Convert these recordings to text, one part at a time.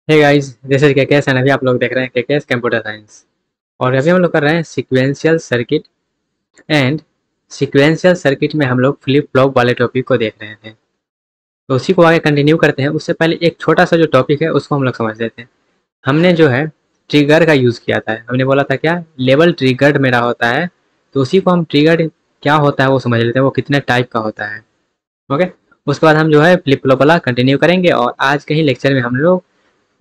Hey guys, this is KKS and अभी आप लोग देख रहे हैं केकेएस कंप्यूटर साइंस। और अभी हम लोग कर रहे हैं sequential circuit. And sequential circuit में हम लोग फ्लिप फ्लॉप वाले टॉपिक को देख रहे थे, तो उसी को आगे कंटिन्यू करते हैं। उससे पहले एक छोटा सा जो टॉपिक है उसको हम लोग समझ लेते हैं। हमने जो है ट्रिगर का यूज़ किया था। हमने बोला था क्या लेवल ट्रिगर्ड मेरा होता है, तो उसी को हम ट्रिगर्ड क्या होता है वो समझ लेते हैं, वो कितने टाइप का होता है। ओके, उसके बाद हम जो है फ्लिप फ्लॉप वाला कंटिन्यू करेंगे। और आज के ही लेक्चर में हम लोग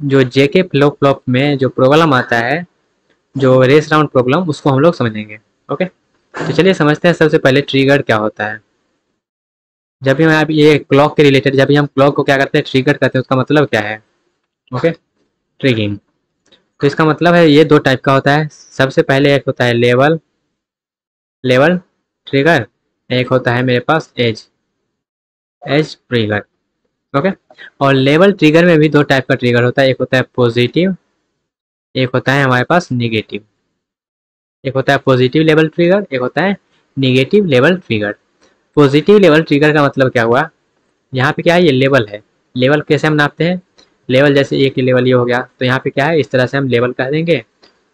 जो जेके फ्लिप फ्लॉप में जो प्रॉब्लम आता है, जो रेस राउंड प्रॉब्लम, उसको हम लोग समझेंगे। ओके, तो चलिए समझते हैं सबसे पहले ट्रिगर क्या होता है। जब भी हम ये क्लॉक के रिलेटेड, जब भी हम क्लॉक को क्या करते हैं ट्रिगर करते हैं, उसका मतलब क्या है। ओके, ट्रिगिंग। तो इसका मतलब है ये दो टाइप का होता है। सबसे पहले एक होता है लेवल लेवल ट्रिगर, एक होता है मेरे पास एज एज ट्रिगर। ओके, और लेवल ट्रिगर में भी दो टाइप का ट्रिगर होता है। एक होता है पॉजिटिव, एक होता है हमारे पास निगेटिव। एक होता है पॉजिटिव लेवल ट्रिगर, एक होता है negative level trigger. Positive level trigger का मतलब क्या हुआ, यहाँ पे क्या है, ये लेवल है। लेवल कैसे हम नापते हैं, लेवल जैसे एक लेवल ये हो गया, तो यहाँ पे क्या है, इस तरह से हम लेवल कह देंगे।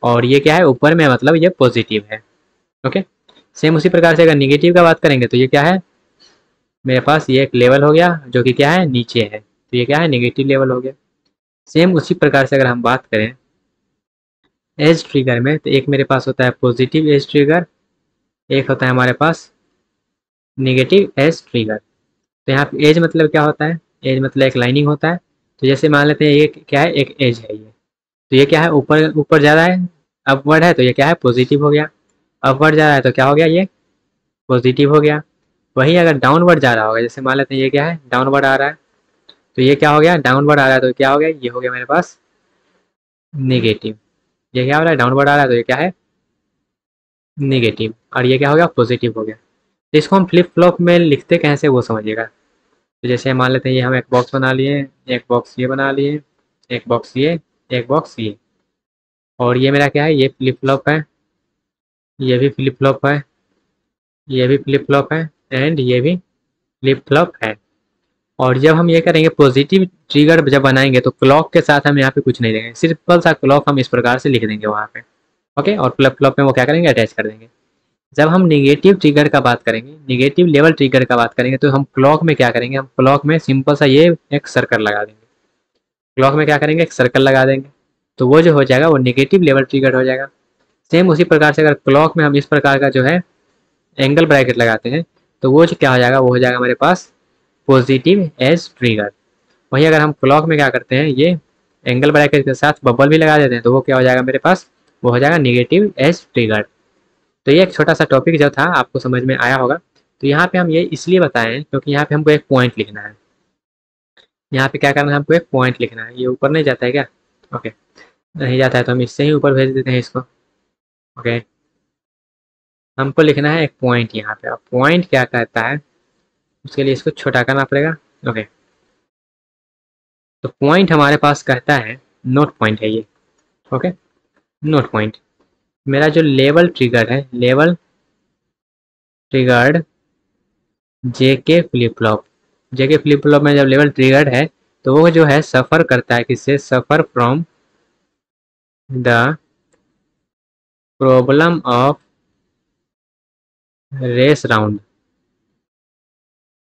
और ये क्या है, ऊपर में, मतलब ये पॉजिटिव है। ओके, सेम उसी प्रकार से अगर निगेटिव का बात करेंगे तो ये क्या है, मेरे पास ये एक लेवल हो गया जो कि क्या है, नीचे है, तो ये क्या है, निगेटिव लेवल हो गया। सेम उसी प्रकार से अगर हम बात करें एज ट्रिगर में, तो एक मेरे पास होता है पॉजिटिव एज ट्रिगर, एक होता है हमारे पास निगेटिव एज ट्रिगर। तो यहाँ पे एज मतलब क्या होता है, एज मतलब एक लाइनिंग होता है। तो जैसे मान लेते हैं ये क्या है, एक एज है ये, तो ये क्या है, ऊपर ऊपर जा रहा है, अपवर्ड है, तो ये क्या है, पॉजिटिव हो गया। अपवर्ड जा रहा है तो क्या हो गया, ये पॉजिटिव हो गया। वहीं अगर डाउनवर्ड जा रहा होगा, जैसे मान लेते हैं ये क्या है, डाउनवर्ड आ रहा है, तो ये क्या हो गया, डाउनवर्ड आ रहा है, तो क्या हो गया, ये हो गया मेरे पास निगेटिव। ये क्या हो रहा है, डाउनवर्ड आ रहा है, तो ये क्या है, निगेटिव। और ये क्या हो गया, पॉजिटिव हो गया। तो इसको हम फ्लिप फ्लॉप में लिखते कैसे वो समझिएगा। तो जैसे मान लेते हैं ये हम एक बॉक्स बना लिए, एक बॉक्स ये बना लिए, एक बॉक्स ये, एक बॉक्स ये। और ये मेरा क्या है, ये फ्लिप फ्लॉप है, ये भी फ्लिप फ्लॉप है, ये भी फ्लिप फ्लॉप है, एंड ये भी फ्लिप फ्लॉप है। और जब हम ये करेंगे पॉजिटिव ट्रिगर जब बनाएंगे, तो क्लॉक के साथ हम यहाँ पे कुछ नहीं देंगे, सिंपल सा क्लॉक हम इस प्रकार से लिख देंगे वहाँ पे। ओके, और फ्लिप फ्लॉप में वो क्या करेंगे, अटैच कर देंगे। जब हम निगेटिव ट्रिगर का बात करेंगे, निगेटिव लेवल ट्रिगर का बात करेंगे, तो हम क्लॉक में क्या करेंगे, हम क्लॉक में सिंपल सा ये एक सर्कल लगा देंगे। क्लॉक में क्या करेंगे, एक सर्कल लगा देंगे, तो वो जो हो जाएगा वो निगेटिव लेवल ट्रिगर हो जाएगा। सेम उसी प्रकार से अगर क्लॉक में हम इस प्रकार का जो है एंगल ब्रैकेट लगाते हैं, तो वो जो क्या हो जाएगा, वो हो जाएगा मेरे पास पॉजिटिव एज ट्रिगर। वहीं अगर हम क्लॉक में क्या करते हैं, ये एंगल ब्रैकेट के साथ बबल भी लगा देते हैं, तो वो क्या हो जाएगा मेरे पास, वो हो जाएगा निगेटिव एज ट्रिगर। तो ये एक छोटा सा टॉपिक जो था आपको समझ में आया होगा। तो यहाँ पे हम ये इसलिए बताएं क्योंकि यहाँ पे हमको एक पॉइंट लिखना है। यहाँ पे क्या करना है, हमको एक पॉइंट लिखना है। ये ऊपर नहीं जाता है क्या, ओके, नहीं जाता है तो हम इससे ही ऊपर भेज देते हैं इसको। ओके, हमको लिखना है एक पॉइंट यहाँ पे। अब पॉइंट क्या कहता है, उसके लिए इसको छोटा करना पड़ेगा। ओके, तो पॉइंट हमारे पास कहता है, नोट पॉइंट है ये। ओके, नोट पॉइंट मेरा जो लेवल ट्रिगर है, level triggered JK flip flop. JK flip flop में जब लेवल ट्रिगर्ड है, तो वो जो है सफ़र करता है, किससे, suffer from the problem of race around.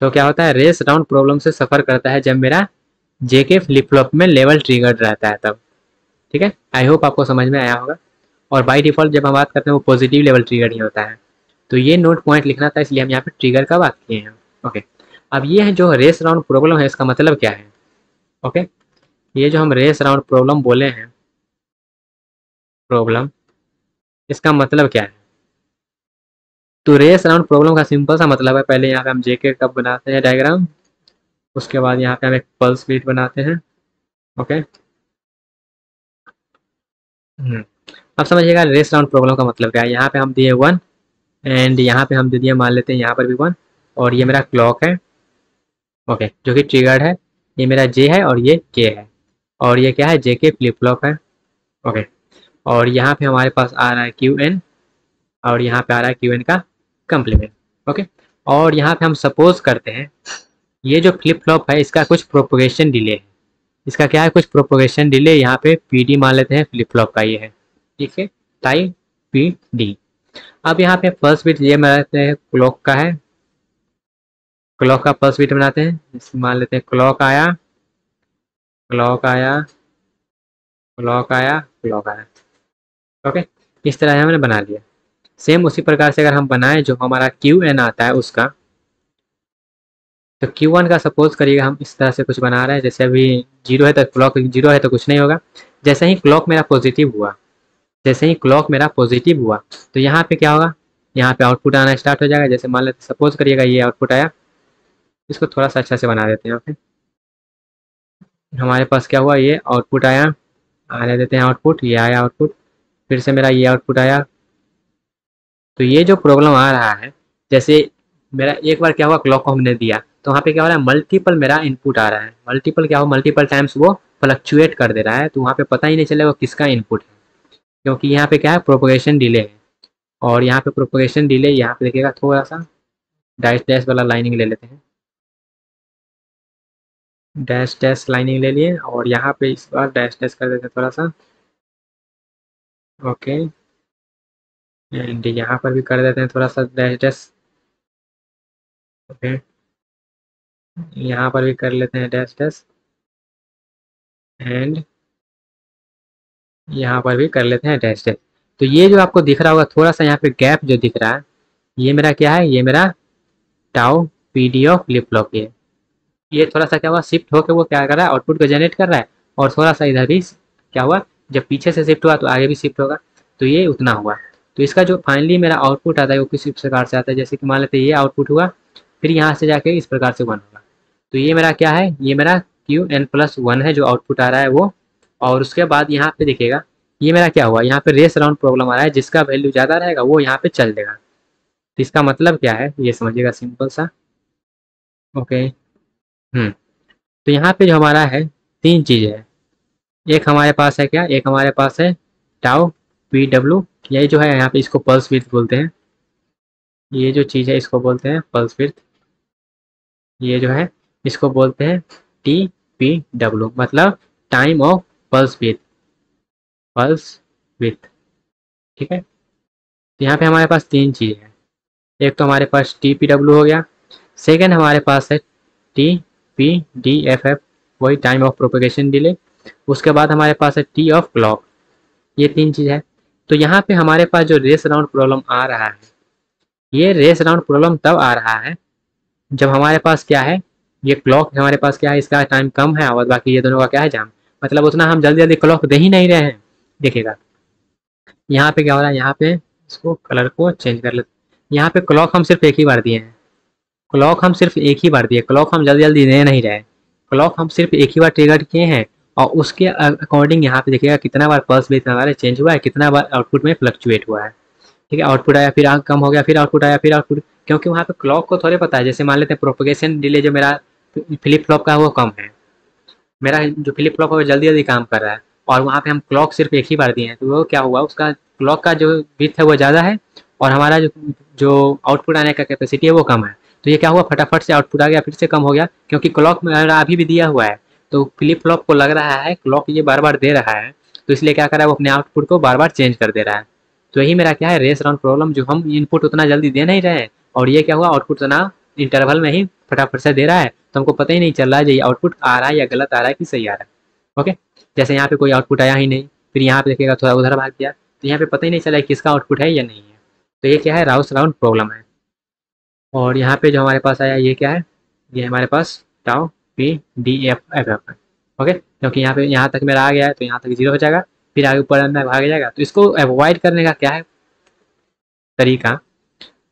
तो क्या होता है, रेस राउंड प्रॉब्लम से सफ़र करता है जब मेरा जेके फ्लिप फ्लॉप में लेवल ट्रिगर्ड रहता है तब। ठीक है, आई होप आपको समझ में आया होगा। और बाई डिफ़ॉल्ट जब हम बात करते हैं वो पॉजिटिव लेवल ट्रिगर ही होता है। तो ये नोट पॉइंट लिखना था, इसलिए हम यहाँ पे ट्रिगर का बात किए हैं। ओके, अब ये है जो रेस राउंड प्रॉब्लम है, इसका मतलब क्या है। ओके, ये जो हम रेस राउंड प्रॉब्लम बोले हैं, प्रॉब्लम, इसका मतलब क्या है। तो रेस राउंड प्रॉब्लम का सिंपल सा मतलब है, पहले यहाँ पे हम जेके कब बनाते हैं डायग्राम, उसके बाद यहाँ पे हम एक पल्स विड्थ बनाते हैं। ओके, अब समझिएगा रेस राउंड प्रॉब्लम का मतलब क्या है। यहाँ पे हम दिए 1, एंड यहाँ पे हम दे दिए, मान लेते हैं यहाँ पर भी 1, और ये मेरा क्लॉक है। ओके, जो कि ट्रिगर्ड है। ये मेरा जे है और ये के है, और ये क्या है, जे के फ्लिप फ्लॉप है। ओके, और यहाँ पे हमारे पास आ रहा है क्यू एन, और यहाँ पे आ रहा है क्यू एन का कम्प्लीमेंट। ओके, और यहाँ पे हम सपोज करते हैं ये जो फ्लिप फ्लॉप है इसका कुछ प्रोपोगेशन डिले है। इसका क्या है, कुछ प्रोपोगेशन डिले यहाँ पे PD मान लेते हैं, फ्लिप फ्लॉप का ये है, ठीक है, टाइप PD। अब यहाँ पे फर्स्ट बिट ये बनाते हैं क्लॉक का है, क्लॉक का फर्स्ट बिट बनाते हैं, मान लेते हैं क्लॉक आया, क्लॉक आया, क्लॉक आया, क्लॉक आया। ओके, इस तरह हमने बना लिया। सेम उसी प्रकार से अगर हम बनाएं जो हमारा QN आता है उसका, तो Q1 का सपोज करिएगा हम इस तरह से कुछ बना रहे हैं, जैसे अभी 0 है तो क्लॉक 0 है तो कुछ नहीं होगा। जैसे ही क्लॉक मेरा पॉजिटिव हुआ, जैसे ही क्लॉक मेरा पॉजिटिव हुआ तो यहाँ पे क्या होगा, यहाँ पे आउटपुट आना स्टार्ट हो जाएगा। जैसे मान लेते सपोज करिएगा ये आउटपुट आया, इसको थोड़ा सा अच्छा से बना देते हैं यहाँ पे। हमारे पास क्या हुआ, ये आउटपुट आया, आने देते हैं आउटपुट, ये आया आउटपुट, फिर से मेरा ये आउटपुट आया। तो ये जो प्रॉब्लम आ रहा है, जैसे मेरा एक बार क्या हुआ, क्लॉक को हमने दिया तो वहाँ पे क्या हो रहा है, मल्टीपल मेरा इनपुट आ रहा है, मल्टीपल क्या हो, मल्टीपल टाइम्स वो फ्लक्चुएट कर दे रहा है, तो वहाँ पे पता ही नहीं चलेगा वो किसका इनपुट है, क्योंकि यहाँ पे क्या है, प्रोपोगेशन डिले है। और यहाँ पे प्रोपोगेशन डिले, यहाँ पे देखिएगा थोड़ा सा डैश डैश वाला लाइनिंग ले लेते हैं, डैश डैश लाइनिंग ले लिए, और यहाँ पे इस बार डैश डैश कर देते हैं थोड़ा सा। ओके, एंड यहाँ पर भी कर देते हैं थोड़ा सा डैश डैश। ओके, यहाँ पर भी कर लेते हैं डैश डैश, एंड यहाँ पर भी कर लेते हैं डैश डैश। तो ये जो आपको दिख रहा होगा थोड़ा सा यहाँ पे गैप जो दिख रहा है, ये मेरा क्या है, ये मेरा tau PD of flip flop है। ये थोड़ा सा क्या हुआ, शिफ्ट होकर वो क्या कर रहा है, आउटपुट को जनरेट कर रहा है, और थोड़ा सा इधर भी क्या हुआ, जब पीछे से शिफ्ट हुआ तो आगे भी शिफ्ट होगा, तो ये उतना हुआ। तो इसका जो फाइनली मेरा आउटपुट आता है वो किस प्रकार से आता है, जैसे कि मान लेते हैं ये आउटपुट हुआ, फिर यहाँ से जाके इस प्रकार से 1 होगा। तो ये मेरा क्या है, ये मेरा QN+1 है जो आउटपुट आ रहा है वो। और उसके बाद यहाँ पे देखिएगा ये मेरा क्या हुआ, यहाँ पे रेस राउंड प्रॉब्लम आ रहा है, जिसका वैल्यू ज़्यादा रहेगा वो यहाँ पे चल देगा। तो इसका मतलब क्या है ये समझिएगा, सिंपल सा। ओके, तो यहाँ पे जो हमारा है 3 चीज़ें है, एक हमारे पास है क्या, एक हमारे पास है टाउ PW, यही जो है यहाँ पे इसको पल्स विड्थ बोलते हैं, ये जो चीज़ है इसको बोलते हैं पल्स विड्थ, ये जो है इसको बोलते हैं TPW, मतलब time of pulse width, pulse width, ठीक है। तो यहाँ पे हमारे पास 3 चीज़ है, एक तो हमारे पास TPW हो गया, सेकेंड हमारे पास है TPDFF, वही टाइम ऑफ प्रोपेगेशन डिले, उसके बाद हमारे पास है T ऑफ क्लॉक, ये 3 चीज़ है। तो यहाँ पे हमारे पास जो रेस राउंड प्रॉब्लम आ रहा है, ये रेस राउंड प्रॉब्लम तब आ रहा है जब हमारे पास क्या है, ये क्लॉक हमारे पास क्या है, इसका टाइम कम है और बाकी ये दोनों का क्या है, जाम, मतलब उतना हम जल्दी जल्दी क्लॉक दे ही नहीं रहे हैं। देखिएगा यहाँ पे क्या हो रहा है, यहाँ पे इसको कलर को चेंज कर लेते, यहाँ पे क्लॉक हम सिर्फ एक ही बार दिए हैं, क्लॉक हम सिर्फ एक ही बार दिए, क्लॉक हम जल्दी जल्दी दे नहीं रहे, क्लॉक हम सिर्फ एक ही बार ट्रिगर किए हैं, और उसके अकॉर्डिंग यहाँ पे देखिएगा कितना बार पल्स बेस हमारे चेंज हुआ है, कितना बार आउटपुट में फ्लक्चुएट हुआ है, ठीक है। आउटपुट आया फिर कम हो गया, फिर आउटपुट आया फिर आउटपुट, क्योंकि वहाँ पे क्लॉक को थोड़े पता है। जैसे मान लेते हैं प्रोपोगेशन डिले जो मेरा फ्लिप फ्लॉप का वो कम है, मेरा जो फ्लिप फ्लॉप है वो जल्दी जल्दी काम कर रहा है, और वहाँ पे हम क्लॉक सिर्फ एक ही बार दिए हैं, तो वो क्या हुआ, उसका क्लॉक का जो विड्थ है वो ज़्यादा है, और हमारा जो जो आउटपुट आने का कैपेसिटी है वो कम है। तो ये क्या हुआ, फटाफट से आउटपुट आ गया, फिर से कम हो गया, क्योंकि क्लॉक मेरा अभी भी दिया हुआ है, तो फ्लिप फ्लॉप को लग रहा है क्लॉक ये बार बार दे रहा है, तो इसलिए क्या कर रहा है, वो अपने आउटपुट को बार बार चेंज कर दे रहा है। तो यही मेरा क्या है, रेस राउंड प्रॉब्लम, जो हम इनपुट उतना जल्दी दे नहीं रहे हैं, और ये क्या हुआ, आउटपुट उतना इंटरवल में ही फटाफट से दे रहा है, तो हमको पता ही नहीं चल रहा है ये आउटपुट आ रहा है या गलत आ रहा है कि सही आ रहा है। ओके, जैसे यहाँ पे कोई आउटपुट आया ही नहीं, फिर यहाँ पे देखिएगा थोड़ा उधर भाग गया, तो यहाँ पे पता ही नहीं चला किसका आउटपुट है या नहीं है। तो ये क्या है, राउस राउंड प्रॉब्लम है। और यहाँ पे जो हमारे पास आया ये क्या है, ये हमारे पास टाउ PDFF है। ओके, क्योंकि यहाँ पे यहाँ तक मेरा आ गया है तो यहाँ तक 0 हो जाएगा, फिर आगे ऊपर अंदर भाग जाएगा। तो इसको अवॉइड करने का क्या है तरीका,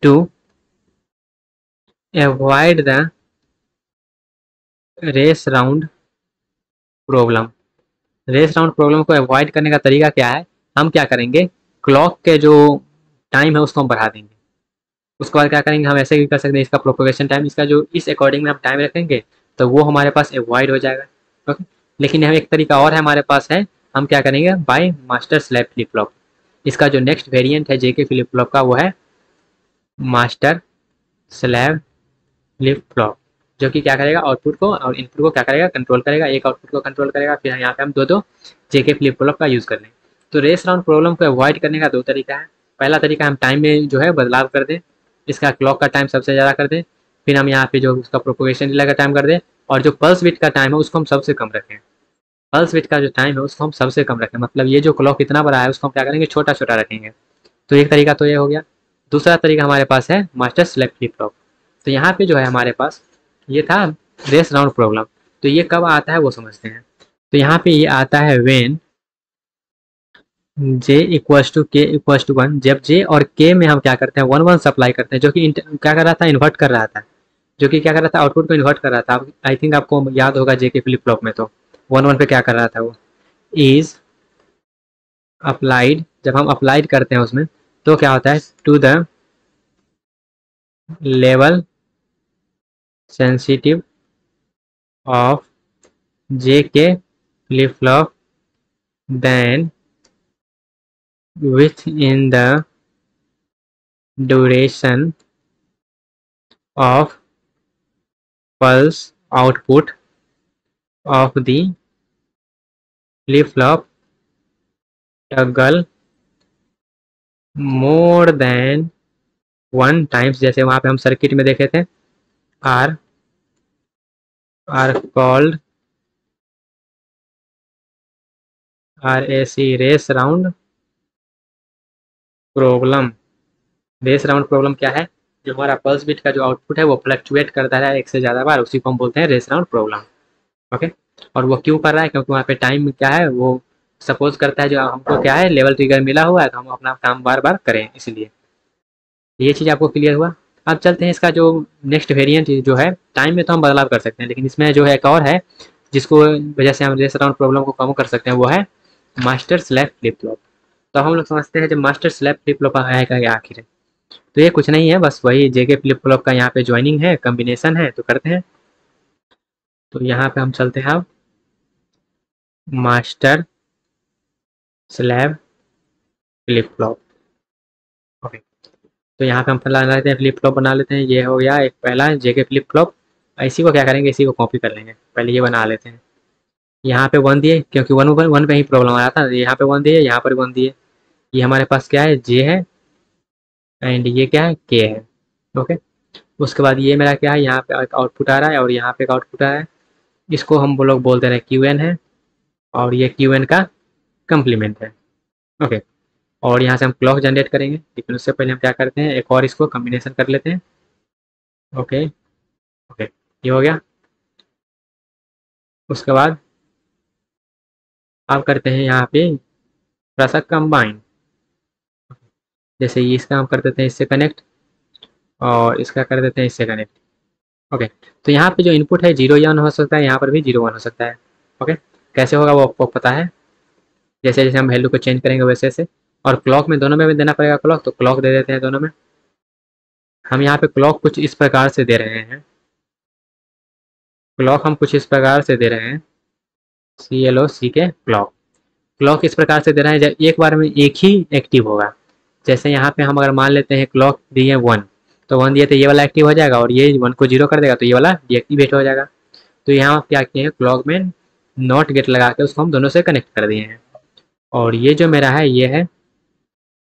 to avoid the race around problem, race around problem को अवॉइड करने का तरीका क्या है, हम क्या करेंगे, क्लॉक के जो टाइम है उसको हम बढ़ा देंगे। उसके बाद क्या करेंगे, हम ऐसे भी कर सकते हैं, इसका प्रोपोगेशन टाइम, इसका जो इस अकॉर्डिंग में हम टाइम रखेंगे तो वो हमारे पास अवॉइड हो जाएगा। ओके, लेकिन हम एक तरीका और है हमारे पास है, हम क्या करेंगे, by master slab flip flop, इसका जो नेक्स्ट वेरिएंट है JK फ्लिप फ्लॉप का वो है मास्टर स्लैब फ्लिप फ्लॉप। जो कि क्या करेगा, आउटपुट को और इनपुट को क्या करेगा, कंट्रोल करेगा। एक आउटपुट को कंट्रोल करेगा। फिर यहाँ पे हम दो जेके फ्लिप फ्लॉप का यूज़ कर लें। तो रेस राउंड प्रॉब्लम को अवॉइड करने का दो तरीका है। पहला तरीका, हम टाइम में जो है बदलाव कर दें, इसका क्लॉक का टाइम सबसे ज़्यादा कर दें। फिर हम यहाँ पे जो उसका प्रोपोगेशन डिले का टाइम कर दें, और जो पल्स विड्थ का टाइम है उसको हम सबसे कम रखें। पल्स विड्थ का जो टाइम है उसको हम सबसे कम रखें, मतलब ये जो क्लॉक इतना बड़ा है उसको हम क्या करेंगे, छोटा छोटा रखेंगे। तो एक तरीका तो ये हो गया। दूसरा तरीका हमारे पास है मास्टर स्लेव फ्लिप फ्लॉप। तो यहाँ पे जो है हमारे पास ये था रेस राउंड प्रॉब्लम। तो ये कब आता है वो समझते हैं। तो यहाँ पे ये आता है वेन j इक्वल्स टू के इक्वल्स टू 1, जब j और k में हम क्या करते हैं, 1 1 सप्लाई करते हैं, जो कि क्या कर रहा था, इन्वर्ट कर रहा था। जो कि क्या कर रहा था, आउटपुट को इन्वर्ट कर रहा था। आई थिंक आपको याद होगा जे के फ्लिप फ्लॉप में तो 1 1 पे क्या कर रहा था, वो इज अप्लाइड। जब हम अप्लाइड करते हैं उसमें तो क्या होता है, to the level sensitive of J K flip flop then within the duration of pulse output of the flip flop toggle more than 1 times। जैसे वहां पे हम सर्किट में देखे थे, are called RAC race around problem. Race around problem क्या है, जो हमारा पल्स बिट का जो आउटपुट है वो फ्लक्चुएट करता है एक से ज़्यादा बार, उसी को हम बोलते हैं रेस राउंड प्रॉब्लम। ओके। और वो क्यों कर रहा है, क्योंकि वहाँ पे टाइम क्या है, वो सपोज करता है जो हमको क्या है, लेवल ट्रिगर मिला हुआ है तो हम अपना काम बार बार करें, इसलिए। ये चीज़ आपको क्लियर हुआ। अब चलते हैं इसका जो नेक्स्ट वेरिएंट जो है, टाइम में तो हम बदलाव कर सकते हैं, लेकिन इसमें जो है एक और है जिसको वजह से हम रेस राउंड प्रॉब्लम को कम कर सकते हैं, वो है मास्टर स्लैब फ्लिप फ्लॉप। तो हम लोग समझते हैं जब मास्टर स्लैब फ्लिप फ्लॉप है क्या आखिर है। तो ये कुछ नहीं है, बस वही जेके फ्लिप फ्लॉप का यहाँ पे ज्वाइनिंग है, कम्बिनेशन है, तो करते हैं। तो यहाँ पे हम चलते हैं अब master slab flip flop. Okay. तो यहाँ पे हम बना लेते हैं, फ्लिप फ्लॉप बना लेते हैं। ये हो गया एक पहला जेके फ्लिप फ्लॉप। इसी को क्या करेंगे, इसी को कॉपी कर लेंगे। पहले ये बना लेते हैं। यहाँ पे 1 दिए, क्योंकि 1 पे ही प्रॉब्लम आ रहा था। यहाँ पे 1 दिए, यहाँ पर 1 दिए। ये हमारे पास क्या है, जे है, एंड ये क्या है, के है। ओके। उसके बाद ये मेरा क्या है, यहाँ पे एक आउटपुट आ रहा है और यहाँ पे एक आउटपुट आ रहा है। इसको हम लोग बोलते हैं क्यू एन है, और ये क्यू एन का कम्प्लीमेंट है। ओके। और यहाँ से हम क्लॉक जनरेट करेंगे, लेकिन उससे पहले हम क्या करते हैं, एक और इसको कम्बिनेशन कर लेते हैं। ओके। ओके, ये हो गया। उसके बाद आप करते हैं यहाँ पे थोड़ा सा कंबाइन। जैसे ये इसका हम कर देते हैं इससे कनेक्ट, और इसका कर देते हैं इससे कनेक्ट। ओके। तो यहाँ पे जो इनपुट है 0 या 1 हो सकता है, यहाँ पर भी 0 1 हो सकता है। ओके। कैसे होगा वो आपको पता है, जैसे जैसे हम वैल्यू को चेंज करेंगे वैसे वैसे। और क्लॉक में दोनों में भी देना पड़ेगा क्लॉक, तो क्लॉक दे देते हैं दोनों में। हम यहाँ पे क्लॉक कुछ इस प्रकार से दे रहे हैं, क्लॉक हम कुछ इस प्रकार से दे रहे हैं, CLOC के क्लॉक। क्लॉक इस प्रकार से दे रहे हैं जब एक बार में एक ही एक्टिव होगा। जैसे यहाँ पे हम अगर मान लेते हैं क्लॉक दिए 1, तो 1 दिए तो ये वाला एक्टिव हो जाएगा, और ये 1 को 0 कर देगा तो ये वाला डीएक्टिवेट हो जाएगा। तो यहाँ क्या किए हैं, क्लॉक में नॉट गेट लगा के उसको हम दोनों से कनेक्ट कर दिए हैं। और ये जो मेरा है ये है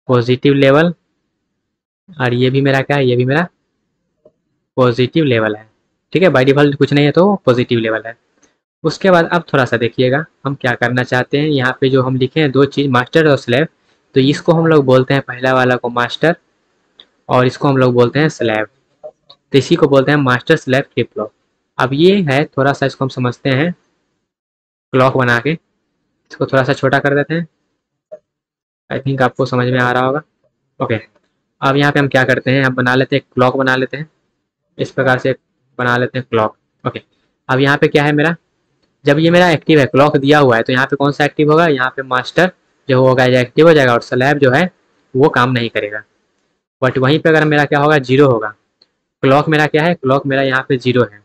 पॉजिटिव लेवल, और ये भी मेरा क्या है, ये भी मेरा पॉजिटिव लेवल है। ठीक है, बाय डिफॉल्ट कुछ नहीं है तो पॉजिटिव लेवल है। उसके बाद अब थोड़ा सा देखिएगा हम क्या करना चाहते हैं। यहाँ पे जो हम लिखे हैं दो चीज़, मास्टर और स्लैब, तो इसको हम लोग बोलते हैं पहला वाला को मास्टर, और इसको हम लोग बोलते हैं स्लैब। तो इसी को बोलते हैं मास्टर स्लैब फ्लिप फ्लॉप। अब ये है थोड़ा सा, इसको हम समझते हैं क्लॉक बना के। इसको थोड़ा सा छोटा कर देते हैं, आई थिंक आपको समझ में आ रहा होगा। ओके। अब यहाँ पे हम क्या करते हैं, हम बना लेते हैं क्लॉक बना लेते हैं, इस प्रकार से बना लेते हैं क्लॉक। ओके। अब यहाँ पे क्या है मेरा, जब ये मेरा एक्टिव है, क्लॉक दिया हुआ है, तो यहाँ पे कौन सा एक्टिव होगा, यहाँ पे मास्टर जो होगा ये एक्टिव हो जाएगा, और स्लैब जो है वो काम नहीं करेगा। बट वहीं पे अगर मेरा क्या होगा, 0 होगा। क्लॉक मेरा क्या है, क्लॉक मेरा यहाँ पे 0 है।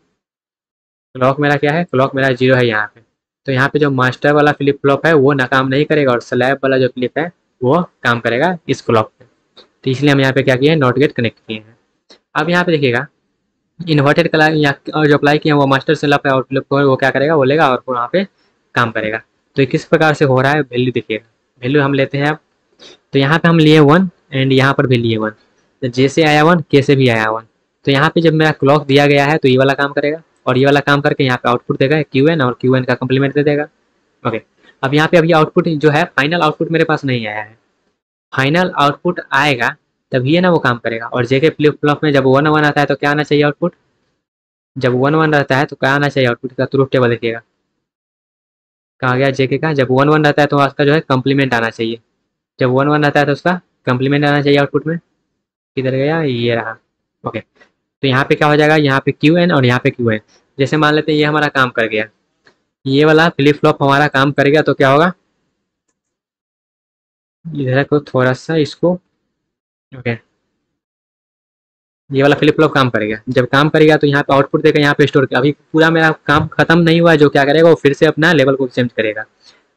क्लॉक मेरा क्या है, क्लॉक मेरा 0 है यहाँ पे। तो यहाँ पे जो मास्टर वाला फ्लिप फ्लॉप है वो ना काम नहीं करेगा, और स्लैब वाला जो फ्लिप है वो काम करेगा इस क्लॉक पे। तो इसलिए हम यहाँ पे क्या किए हैं, नॉट गेट कनेक्ट किए हैं। अब यहाँ पे देखिएगा, इन्वर्टेड कलर या और जो अप्लाई किया वो मास्टर स्लेव पे आउटपुट को वो क्या करेगा, वो लेगा और वहाँ पे काम करेगा। तो ये किस प्रकार से हो रहा है, वैल्यू देखिएगा। वैल्यू हम लेते हैं अब, तो यहाँ पे हम लिए 1 एंड यहाँ पर भी लिए 1। तो जैसे आया 1 कैसे भी आया 1। तो यहाँ पे जब मेरा क्लॉक दिया गया है तो ये वाला काम करेगा और ये वाला काम करके यहाँ पे आउटपुट देगा क्यू एन, और क्यू एन का कम्प्लीमेंट दे देगा। ओके, अब यहाँ पे अभी आउटपुट जो है फाइनल आउटपुट मेरे पास नहीं आया है। फाइनल आउटपुट आएगा तभी है ना वो काम करेगा। और जेके फ्लिप फ्लॉप में जब 1 1 आता है तो क्या आना चाहिए आउटपुट, जब 1 1 रहता है तो क्या आना चाहिए आउटपुट का, ट्रुथ टेबल देखिएगा कहा गया जेके का। जब 1 1 रहता है तो उसका जो है कम्प्लीमेंट आना चाहिए। जब 1 1 रहता है तो उसका कम्प्लीमेंट आना चाहिए आउटपुट में। किधर गया, ये रहा। ओके, तो यहाँ पे क्या हो जाएगा, यहाँ पे क्यू एन और यहाँ पे क्यू एन। जैसे मान लेते हैं ये हमारा काम कर गया, ये वाला फ्लिप फ्लॉप हमारा काम कर गया, तो क्या होगा, इधर को थोड़ा सा इसको, ओके, ये वाला फ्लिप फ्लॉप काम करेगा। जब काम करेगा तो यहाँ पे आउटपुट देगा, यहाँ पे स्टोर। अभी पूरा मेरा काम खत्म नहीं हुआ, जो क्या करेगा वो फिर से अपना लेवल को चेंज करेगा।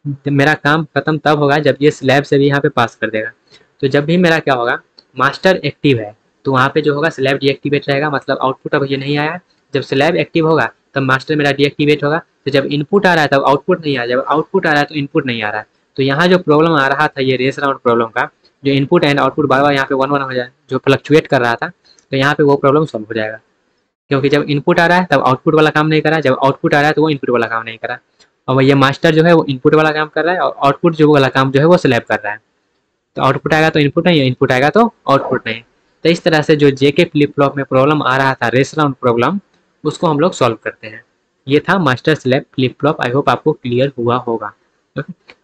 तो मेरा काम खत्म तब होगा जब ये स्लैब से भी यहाँ पे पास कर देगा। तो जब भी मेरा क्या होगा, मास्टर एक्टिव है तो वहाँ पे जो होगा स्लैब डीएक्टिवेट रहेगा, मतलब आउटपुट अब ये नहीं आया। जब स्लैब एक्टिव होगा तब मास्टर मेरा डीएक्टिवेट होगा। तो जब इनपुट आ रहा है तब आउटपुट नहीं आ रहा है, जब आउटपुट आ रहा है तो इनपुट नहीं आ रहा है। तो यहाँ जो प्रॉब्लम आ रहा था ये रेस राउंड प्रॉब्लम का, जो इनपुट एंड आउटपुट बार बार यहाँ पे 1 1 हो जाए, जो फ्लक्चुएट कर रहा था, तो यहाँ पे वो प्रॉब्लम सॉल्व हो जाएगा। क्योंकि जब इनपुट आ रहा है तब आउटपुट वाला काम नहीं कर रहा है, जब आउटपुट आ रहा है तो वो इनपुट वाला काम नहीं कर रहा है। और ये मास्टर जो है वो इनपुट वाला काम कर रहा है और आउटपुट जो वाला काम जो है वो स्लैब कर रहा है। तो आउटपुट आएगा तो इनपुट नहीं, इनपुट आएगा तो आउटपुट नहीं। तो इस तरह से जो जेके फ्लिप फ्लॉप में प्रॉब्लम आ रहा था, रेस राउंड प्रॉब्लम, उसको हम लोग सॉल्व करते हैं। ये था master slab flip flop. I hope आपको क्लियर हुआ होगा।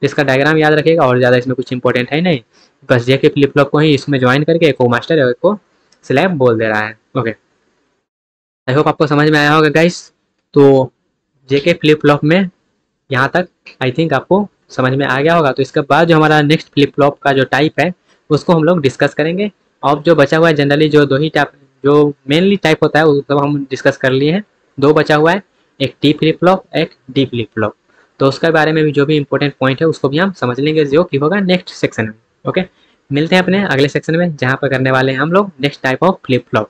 इसका डायग्राम याद रखिएगा, और ज़्यादा इसमें कुछ इंपॉर्टेंट है नहीं, बस जेके फ्लिप फ्लॉप को ही इसमें ज्वाइन करके एक को मास्टर और एक को स्लैब बोल दे रहा है। ओके, आई होप आपको समझ में आया होगा गाइस। तो जेके फ्लिप फ्लॉप में यहाँ तक आई थिंक आपको समझ में आ गया होगा। तो इसके बाद जो हमारा नेक्स्ट फ्लिप फ्लॉप का जो टाइप है उसको हम लोग डिस्कस करेंगे। और जो बचा हुआ है जनरली जो दो ही टाइप, जो मेनली टाइप होता है वो सब हम डिस्कस कर लिए हैं। दो बचा हुआ है, एक टी फ्लिप फ्लॉप, एक डी फ्लिप फ्लॉप। तो उसके बारे में भी जो भी इंपॉर्टेंट पॉइंट है उसको भी हम समझ लेंगे, जो कि होगा नेक्स्ट सेक्शन में। ओके, मिलते हैं अपने अगले सेक्शन में, जहाँ पर करने वाले हैं हम लोग next type of flip flop.